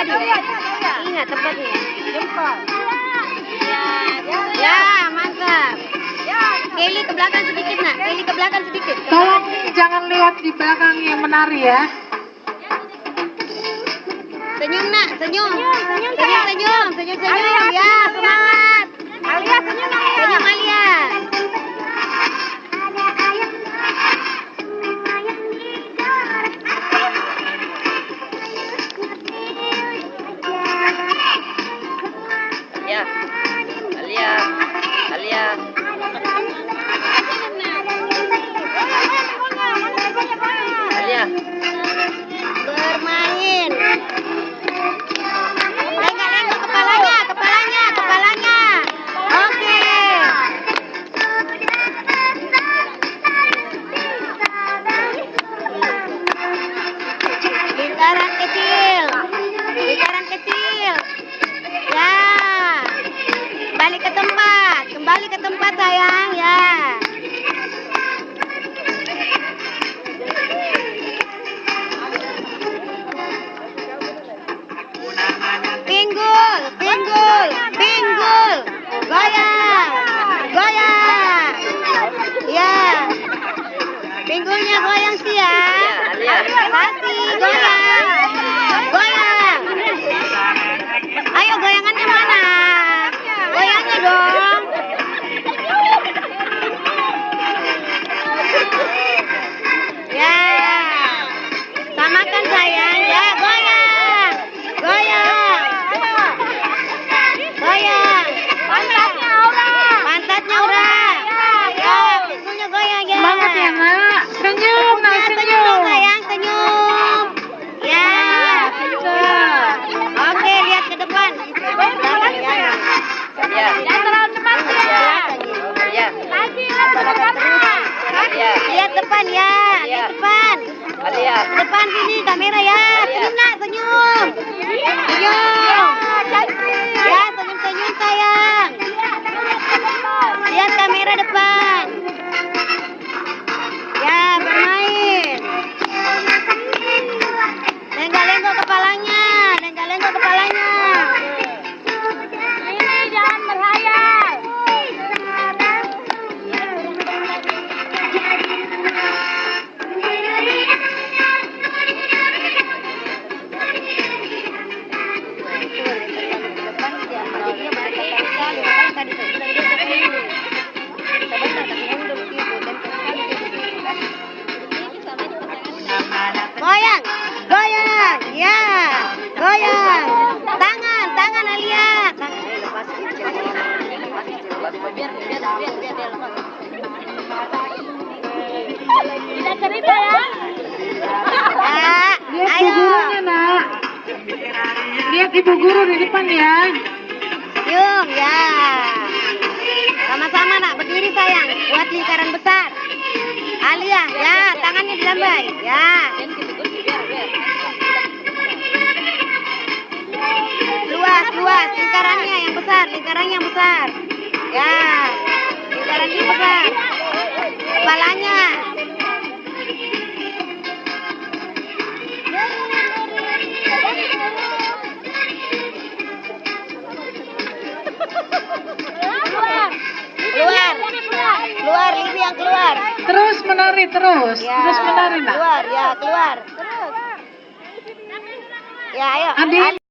tadi. Ingat tempatnya. Jempol. Ya, mantap. Kelly ke belakang sedikit, nak. Kelly ke belakang sedikit. Tolong jangan lewat di belakang yang menari ya. Senyum, nak. Senyum. Senyum. Ya, semangat. Alia senyum, Alia. Senyum, Alia. Ya, Alia. Bermain. Lenggak kepalanya. Oke. Lingkaran kecil. Ya. Kembali ke tempat sayang, ya. Pinggul. Goyang. Ya. Pinggulnya goyang sih ya. Hati goyang. Ayo goyangannya mana? Goyangnya dong. Ya. Samakan sayang, ya. Goyang. Pantatnya Aura. Ya, pinggulnya goyang ya. Semangat ya, Nak. Senyum, Nak, Senyum dong, sayang, senyum. Ya. Oke, lihat ke depan. Ya. Jangan terlalu cepat ya. Lihat depan ya. Lihat depan. Depan sini kamera ya. Senyum, nak, senyum. Ya, senyum sayang. Lihat kamera depan. Ya, bermain. Lenggak-lenggok kepalanya. Ini jangan berhayal. Goyang, ya, goyang. Tangan Alia. Tidak cerita ya. Lihat Ayo. ibu gurunya, Nak. Lihat ibu guru di depan ya. Yuk, ya. Sama-sama nak, berdiri sayang. Buat lingkaran besar. Alia, ya, tangannya dilambai. Ya. Luas, lingkarannya yang besar. Ya. Lingkarannya besar. Kepalanya. Keluar, Livi yang keluar. Terus menari terus. Ya, Terus menari, Nak. keluar. Ya, ayo. Adik.